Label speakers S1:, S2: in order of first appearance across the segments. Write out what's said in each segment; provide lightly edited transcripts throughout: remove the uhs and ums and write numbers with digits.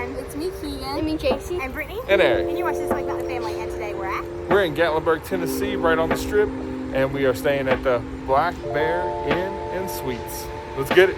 S1: everyone. It's me, Keegan.
S2: And me, Casey.
S1: And Brittany.
S3: And Eric.
S1: And you're watching The Smoky Mountain Family, and today we're at?
S3: We're in Gatlinburg, Tennessee, right on the strip, and we are staying at the Black Bear Inn and Suites. Let's get it.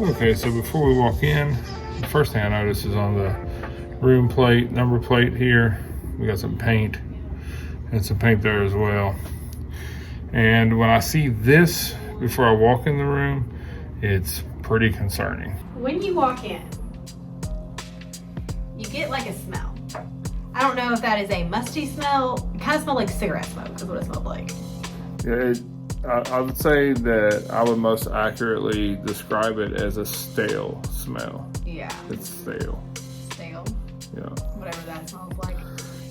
S3: Okay, so before we walk in, the first thing I notice is on the room plate, number plate here, we got some paint and some paint there as well. And when I see this before I walk in the room, it's pretty concerning.
S4: When you walk in, you get like a smell. I don't know if that is a musty smell. It kind of smells like cigarette smoke is what it smells like.
S3: Yeah, I would say that I would most accurately describe it as a stale smell.
S4: Yeah.
S3: It's stale.
S4: Stale.
S3: Yeah.
S4: Whatever that smells like.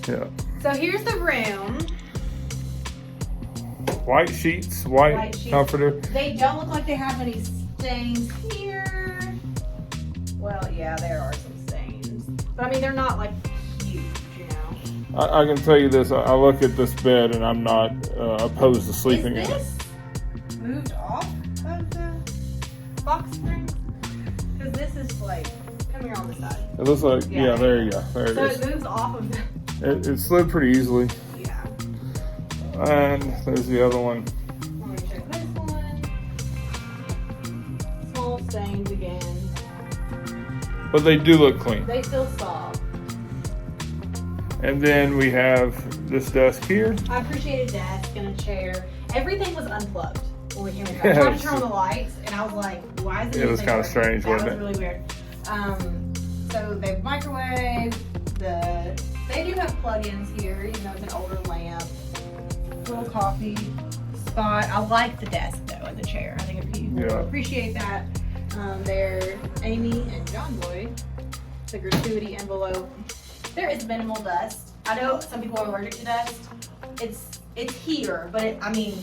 S3: Yeah.
S4: So here's the room.
S3: White sheets, white
S4: sheets.
S3: comforter.
S4: They don't look like they have any stains here. Well, yeah, there are some stains. But I mean, they're not like huge, you know.
S3: I can tell you this, I look at this bed and I'm not opposed to sleeping in it.
S4: Is this moved off of the box spring? Because this is like, come here on the side.
S3: It looks like, yeah, there you go. There it
S4: So
S3: is.
S4: it moves off of the,
S3: It slid pretty easily.
S4: yeah.
S3: And there's the other one.
S4: Let me check this one. Small stains again.
S3: But they do look clean.
S4: They still saw.
S3: And then we have this desk here.
S4: I appreciate a desk and a chair. Everything was unplugged when we came in. I
S3: Yeah,
S4: tried to turn on the lights and I was like, why is it?
S3: It was kind of strange,
S4: That was
S3: wasn't it?
S4: really weird. So they have microwave. They do have plug-ins here, even though it's an older lamp. Little coffee spot. I like the desk though and the chair. I think people
S3: Yeah.
S4: appreciate that. They're Amy and John Boyd. The gratuity envelope. There is minimal dust. I know some people are allergic to dust. It's here, but I mean,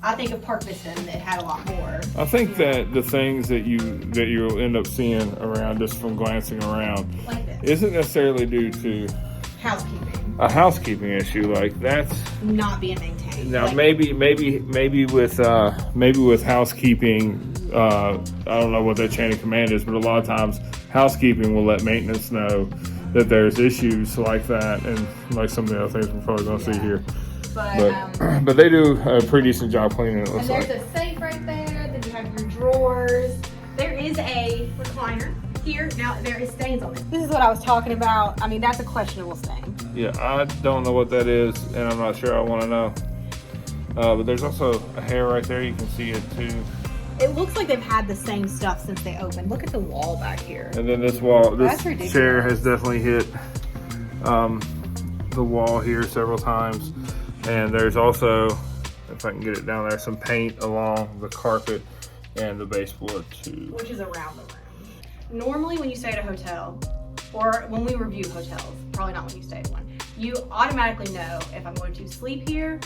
S4: I think of Park Vista and it had a lot more.
S3: I think that the things that you'll end up seeing around just from glancing around
S4: Like this.
S3: isn't necessarily due to
S4: Housekeeping.
S3: a housekeeping issue. Like that's
S4: Not being maintained.
S3: now
S4: Like,
S3: maybe with housekeeping. I don't know what their chain of command is, but a lot of times housekeeping will let maintenance know that there's issues like that, and like some of the other things we're probably going to see here. But they do a pretty decent job cleaning it,
S4: and
S3: looks
S4: there's
S3: like.
S4: a safe right there. Then you have your drawers. There is a recliner here. Now there is stains on it. This is what I was talking about. I mean, that's a questionable stain.
S3: Yeah, I don't know what that is, and I'm not sure I want to know. But there's also a hair right there. You can see it too.
S4: It looks like they've had the same stuff since they opened. Look at the wall back here.
S3: And then this
S4: That's ridiculous.
S3: chair has definitely hit the wall here several times. And there's also, if I can get it down there, some paint along the carpet and the baseboard too.
S4: Which is around the room. Normally when you stay at a hotel, or when we review hotels, probably not when you stay at one, you automatically know if I'm going to sleep here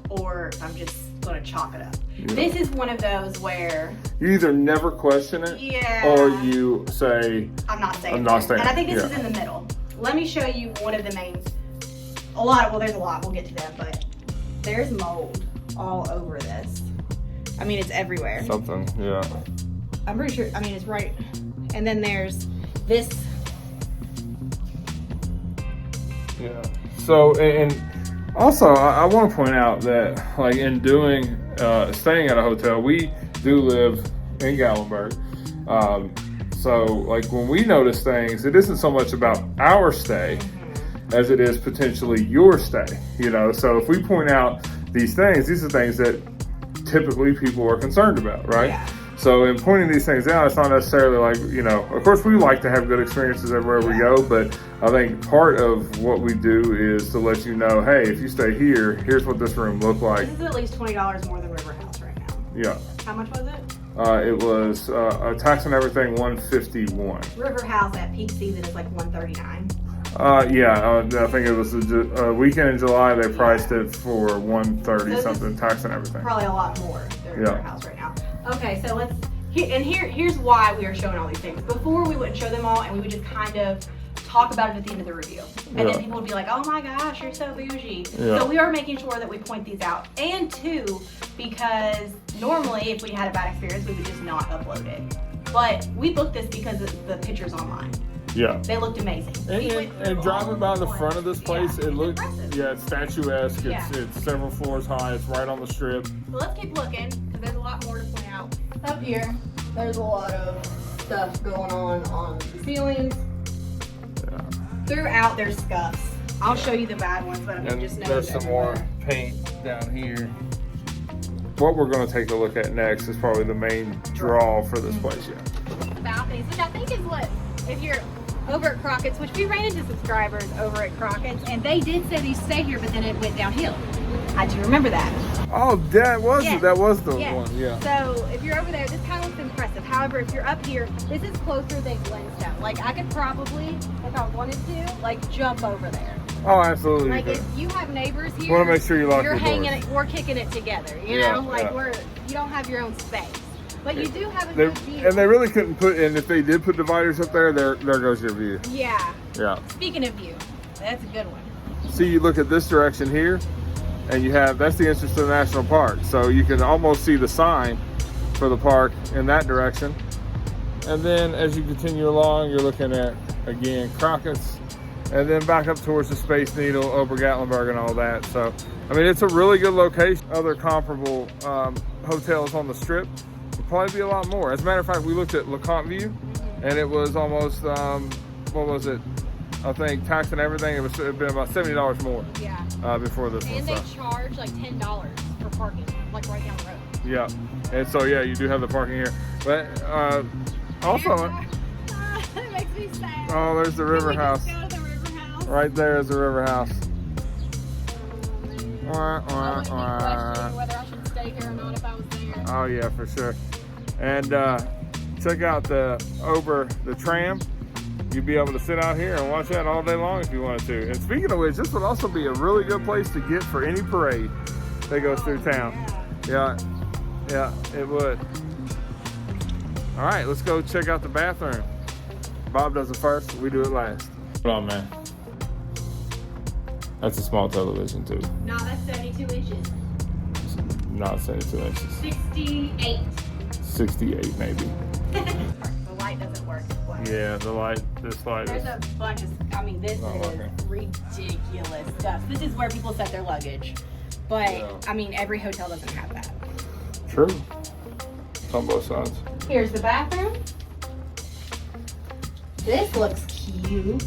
S4: or if I'm just going to chalk it up.
S3: Yeah.
S4: This is one of those where
S3: You either never question it,
S4: yeah,
S3: or you say,
S4: I'm not staying
S3: I'm not
S4: there.
S3: staying.
S4: And I think this
S3: Yeah.
S4: is in the middle. Let me show you one of the main, there's a lot, we'll get to them, but there's mold all over this. I mean, it's everywhere.
S3: something, yeah.
S4: I'm pretty sure, I mean, it's right. And then there's this
S3: Yeah. So, and also, I want to point out that, like, in doing, staying at a hotel, we do live in Gatlinburg. So, like, when we notice things, it isn't so much about our stay as it is potentially your stay, you know? So if we point out these are things that typically people are concerned about, right?
S4: Yeah.
S3: So in pointing these things out, it's not necessarily like, you know, of course we like to have good experiences everywhere we go, but I think part of what we do is to let you know, hey, if you stay here, here's what this room looked like.
S4: This is at least $20 more than River House right now.
S3: Yeah.
S4: How much was it?
S3: It was tax and everything $151.
S4: River House at peak season is like $139.
S3: I think it was a weekend in July. They priced it for $130 something, tax and everything.
S4: Probably a lot more than River House right now. Okay, so here's why we are showing all these things. Before we wouldn't show them all, and we would just kind of talk about it at the end of the review, and then people would be like, "Oh my gosh, you're so bougie."
S3: Yeah.
S4: So we are making sure that we point these out, and two, because normally if we had a bad experience, we would just not upload it. But we booked this because of the pictures online.
S3: Yeah.
S4: They looked amazing.
S3: And driving by the front of this place, it looked,
S4: impressive.
S3: it's statuesque.
S4: Yeah.
S3: It's several floors high. It's right on the strip.
S4: So let's keep looking, because there's a lot more to point out. Up here, there's a lot of stuff going on the ceilings.
S3: Yeah.
S4: Throughout, there's scuffs. I'll show you the bad ones, but I mean, just know
S3: there's some more paint down here. What we're going to take a look at next is probably the main draw for this place. Yeah.
S1: Balconies, which I think is what, if you're over at Crockett's, which we ran into subscribers over at Crockett's, and they did say they stay here, but then it went downhill. I do remember that.
S3: Oh, that was
S1: Yes.
S3: that was the
S1: Yes.
S3: one. Yeah.
S1: So if you're over there, this kind of looks impressive. However, if you're up here, this is closer than Glenstone. Like I could probably, if I wanted to, like jump over there.
S3: Oh, absolutely.
S1: Like if you have neighbors here,
S3: Want to make sure you lock
S1: you're
S3: your
S1: hanging
S3: doors.
S1: it, we're kicking it together. You
S3: Yeah,
S1: know, like
S3: yeah.
S1: you don't have your own space, but you do have a
S3: They,
S1: good view.
S3: and they really couldn't put, and if they did put dividers up there goes your view.
S1: Yeah.
S3: Yeah.
S1: Speaking of view, that's a good one.
S3: See, you look at this direction here, and that's the entrance to the national park. So you can almost see the sign for the park in that direction. And then as you continue along, you're looking at, again, Crockett's, and then back up towards the Space Needle, over Gatlinburg and all that. So, I mean, it's a really good location. Other comparable hotels on the Strip would probably be a lot more. As a matter of fact, we looked at LeConte View, and it was almost, what was it? I think tax and everything, it'd been about $70 more
S1: Yeah.
S3: before this one.
S1: And they
S3: So.
S1: charge like $10 for parking, like right down the road.
S3: Yeah, and so yeah, you do have the parking here, but also,
S1: It makes me sad.
S3: oh, there's the River House.
S1: Go to the River House.
S3: Right there is the River House.
S1: I wouldn't be questioning whether I should stay here or not if I was there.
S3: Oh yeah, for sure. And check out over the tram. You'd be able to sit out here and watch that all day long if you wanted to. And speaking of which, this would also be a really good place to get for any parade that goes through town. Yeah, it would. All right, let's go check out the bathroom. Bob does it first, we do it last. Hold on, man. That's a small television too.
S1: No, that's 72 inches.
S3: Not 72 inches.
S1: 68.
S3: 68 maybe.
S1: The light doesn't work.
S3: Yeah, this light
S4: There's
S3: is.
S4: a bunch of, I mean, this
S3: Not
S4: is
S3: working.
S4: ridiculous stuff. This is where people set their luggage. But,
S3: Yeah.
S4: I mean, every hotel doesn't have that.
S3: True. It's on both sides.
S4: Here's the bathroom. This looks cute.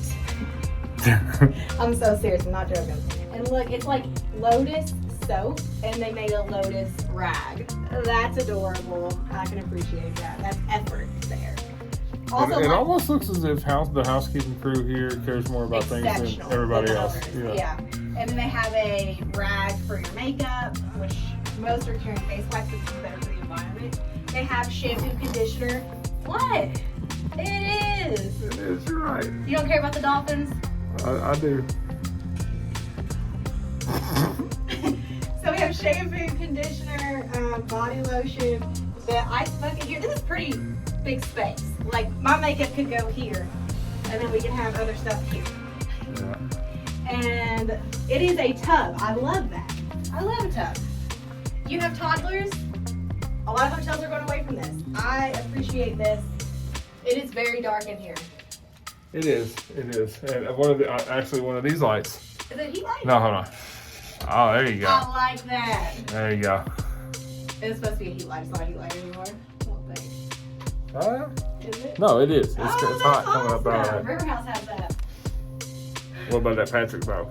S4: I'm so serious, I'm not joking. And look, it's like Lotus soap, and they made a Lotus rag. That's adorable. I can appreciate that. That's effort there. Also,
S3: it
S4: like,
S3: almost looks as if the housekeeping crew here cares more about things than
S4: exceptional
S3: everybody
S4: than
S3: else.
S4: others. Yeah. And then they have a rag for your makeup, which most are carrying face wipes, which is better for the environment. They have shampoo, conditioner. What? It is.
S3: It is, you're right.
S4: You don't care about the dolphins?
S3: I do.
S4: So we have shampoo, conditioner, body lotion, the ice bucket here. This is pretty big space. Like my makeup could go here, and then we can have other stuff here.
S3: Yeah.
S4: And it is a tub. I love that. I love a tub. You have toddlers. A lot of hotels are going away from this. I appreciate this. It is very dark in here.
S3: It is. It is. And one of the actually one of these lights.
S4: Is it heat light?
S3: No, hold on. Oh, there you go.
S4: I like that.
S3: There you go.
S4: It's supposed to be a heat light. It's not a heat light anymore. I don't think. Is it?
S3: No, it is. It's
S4: Oh,
S3: hot
S4: that's
S3: coming up out
S4: awesome.
S3: of that.
S4: River House has that.
S3: What about that Patrick bow?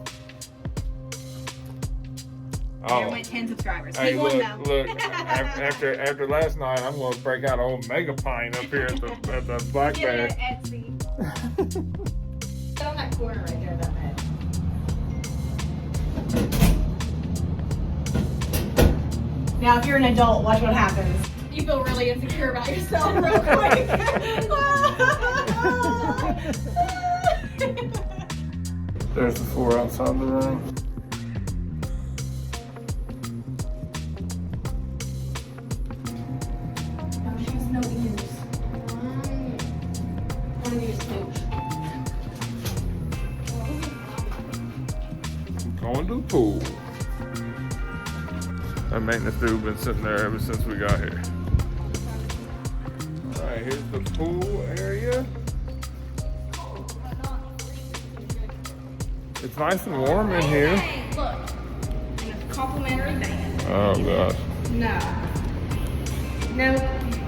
S1: There went 10 subscribers.
S3: Hey,
S1: He won
S3: look,
S1: though.
S3: look. After last night, I'm going to break out old mega pine up here at the Black
S1: Get it
S3: Bear.
S1: at Etsy.
S4: Sit on that corner right there, that bed. Now, if you're an adult, watch what happens. You feel really insecure about yourself real quick.
S3: There's the 4 outside the room.
S4: No, she has no ears. One of these smooch.
S3: Going to the pool. That maintenance dude been sitting there ever since we got here. Alright, here's the pool area. It's nice and warm in here.
S4: Hey, look. And a complimentary van.
S3: Oh gosh.
S4: No.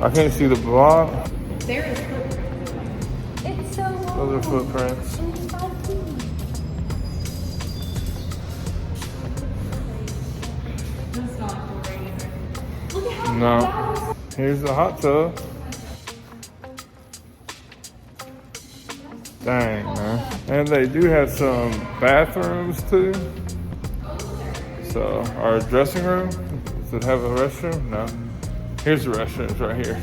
S3: I can't see the block.
S4: There is footprints. It's so long.
S3: Those are footprints.
S4: That's not great either. Look at how
S3: No. Here's the hot tub. Dang, man. And they do have some bathrooms too. So, our dressing room. Does it have a restroom? No. Here's the restrooms right here.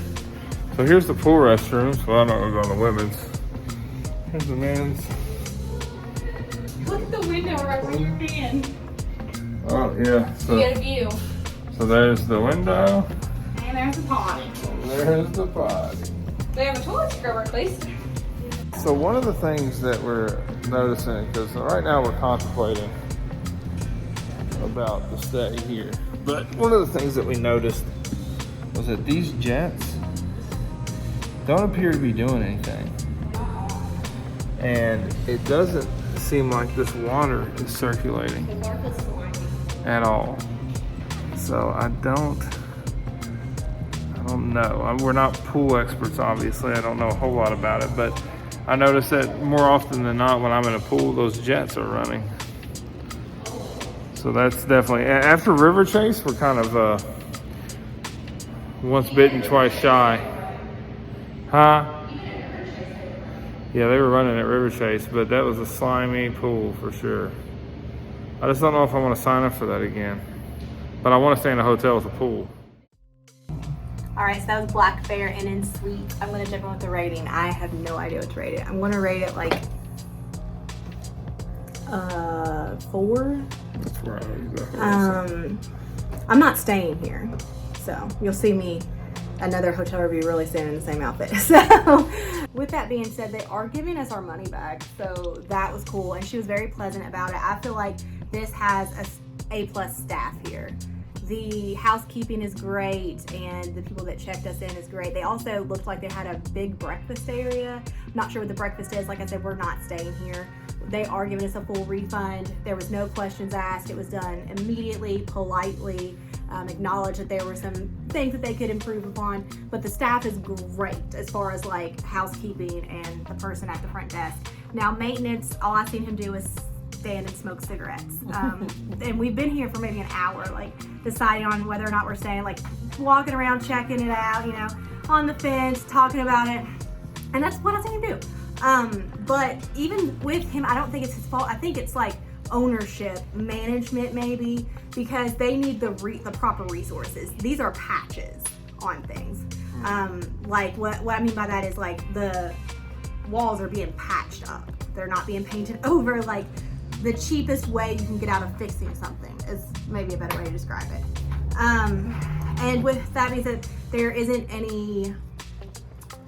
S3: So here's the pool restrooms. Well, I don't know about the women's. Here's the men's.
S4: Look at the window right where you're being.
S3: Oh yeah.
S4: You get a view.
S3: So there's the window.
S4: And there's the pond.
S3: There's the body.
S4: They have a toilet scrubber at least.
S3: So one of the things that we're noticing, because right now we're contemplating about the stay here, but one of the things that we noticed was that these jets don't appear to be doing anything. And it doesn't seem like this water is circulating
S4: The water feels slimy.
S3: at all. So I don't know. We're not pool experts, obviously. I don't know a whole lot about it, but I notice that more often than not, when I'm in a pool, those jets are running. So that's definitely, after RIVERCHASE, we're kind of once bitten, twice shy. Huh? Yeah, they were running at RIVERCHASE, but that was a slimy pool for sure. I just don't know if I want to sign up for that again. But I want to stay in a hotel with a pool.
S4: All right, so that was Black Bear and in Suite. I'm gonna jump in with the rating. I have no idea what to rate it. I'm gonna rate it like 4.
S3: That's right.
S4: I'm not staying here, so you'll see me another hotel review really soon in the same outfit. So with that being said, they are giving us our money back, so that was cool, and she was very pleasant about it. I feel like this has a A+ staff here. The housekeeping is great, and the people that checked us in is great. They also looked like they had a big breakfast area. I'm not sure what the breakfast is. Like I said, we're not staying here. They are giving us a full refund. There was no questions asked. It was done immediately, politely, acknowledged that there were some things that they could improve upon. But the staff is great as far as like housekeeping and the person at the front desk. Now maintenance, all I've seen him do is stand and smoke cigarettes. And we've been here for maybe an hour, like deciding on whether or not we're staying, like walking around, checking it out, you know, on the fence, talking about it. And that's what I've seen him do. But even with him, I don't think it's his fault. I think it's like ownership, management maybe, because they need the proper resources. These are patches on things. Like what I mean by that is like the walls are being patched up. They're not being painted over. Like the cheapest way you can get out of fixing something is maybe a better way to describe it. And with that being said, there isn't any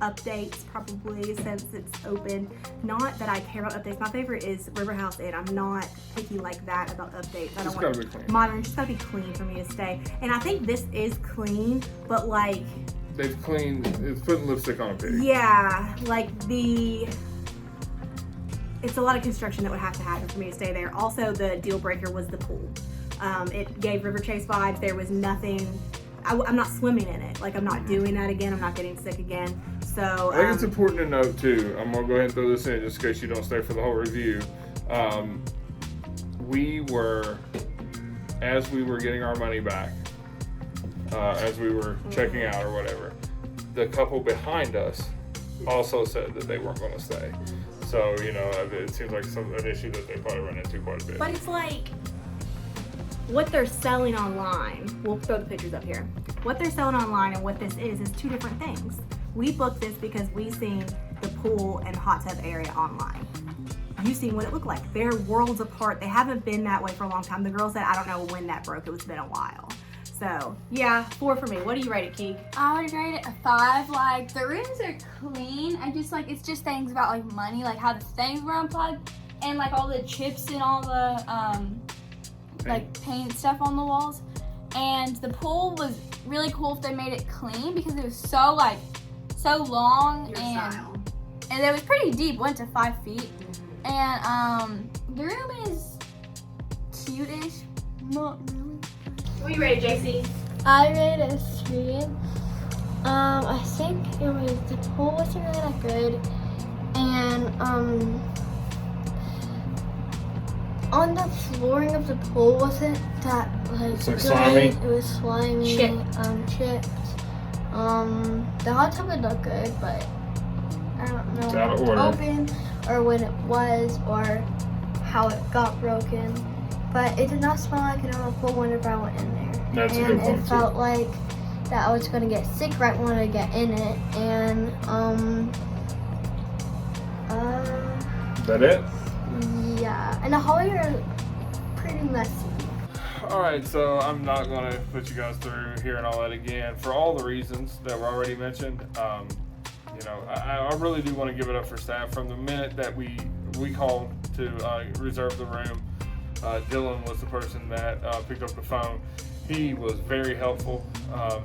S4: updates probably since it's open. Not that I care about updates. My favorite is River House Inn. I'm not picky like that about updates. I don't want
S3: gotta be clean.
S4: modern. It's just gotta be clean for me to stay. And I think this is clean, but like
S3: They've cleaned, it's putting lipstick on a pig.
S4: yeah, like the it's a lot of construction that would have to happen for me to stay there. Also, the deal breaker was the pool. It gave RIVERCHASE vibes. There was nothing, I'm not swimming in it. Like, I'm not doing that again. I'm not getting sick again. So
S3: I think it's important to note too, I'm gonna go ahead and throw this in just in case you don't stay for the whole review. We were, as we were getting our money back, as we were checking out or whatever, the couple behind us also said that they weren't going to stay. So, you know, it seems like an issue that they probably run into quite a bit.
S4: But it's like, what they're selling online, we'll throw the pictures up here. What they're selling online and what this is two different things. We booked this because we seen the pool and hot tub area online. You seen what it looked like. They're worlds apart. They haven't been that way for a long time. The girl said, I don't know when that broke. It's been a while. So, yeah, 4 for me. What do you rate it, Keeg?
S2: I would rate it a 5. Like, the rooms are clean. I just, like, it's just things about, like, money, like how the things were unplugged and, like, all the chips and all the, like, paint stuff on the walls. And the pool was really cool if they made it clean because it was so, like, so long.
S4: Your style.
S2: And it was pretty deep, went to 5 feet. And, the room is cute-ish. Not really.
S4: What do you rate it, JC?
S5: I rate it a 3. I think it was, the pool wasn't really that good, and on the flooring of the pool wasn't that like
S3: It's like
S5: good.
S3: slimy?
S5: It was slimy, chipped. The hot tub would look good, but I don't know
S3: It's
S5: when
S3: out of
S5: it was
S3: order.
S5: open or when it was or how it got broken. But it did not smell like a normal pool whenever I went in there.
S3: That's a
S5: and
S3: good point,
S5: it
S3: too.
S5: felt like that I was gonna get sick right when I get in it. And
S3: Is that it?
S5: yeah. And the hallway are pretty messy.
S3: All right, so I'm not going to put you guys through hearing all that again for all the reasons that were already mentioned. You know, I really do want to give it up for staff. From the minute that we called to reserve the room, Dylan was the person that picked up the phone. He was very helpful.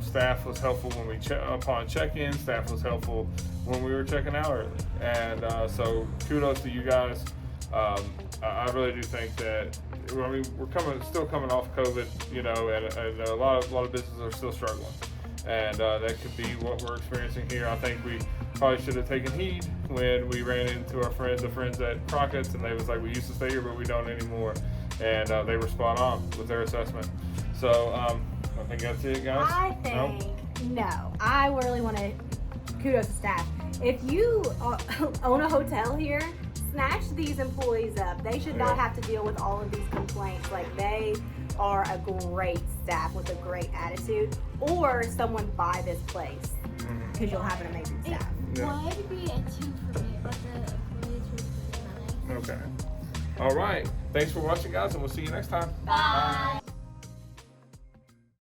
S3: Staff was helpful when we upon check-in. Staff was helpful when we were checking out early. And so kudos to you guys. I really do think that, I mean, we're still coming off COVID, you know, and a lot of businesses are still struggling. And that could be what we're experiencing here. I think we probably should have taken heed when we ran into the friends at Crockett's, and they was like, we used to stay here, but we don't anymore. And they were spot on with their assessment. So I think that's it, guys.
S4: I think, no. I really want to kudos to staff. If you own a hotel here, snatch these employees up. They should not have to deal with all of these complaints. Like, they are a great staff with a great attitude. Or someone buy this place because you'll have an amazing staff.
S3: Yeah.
S5: Would be a 2 for me, but the employees were pretty nice.
S3: Okay. All right. Thanks for watching, guys, and we'll see you next time.
S4: Bye.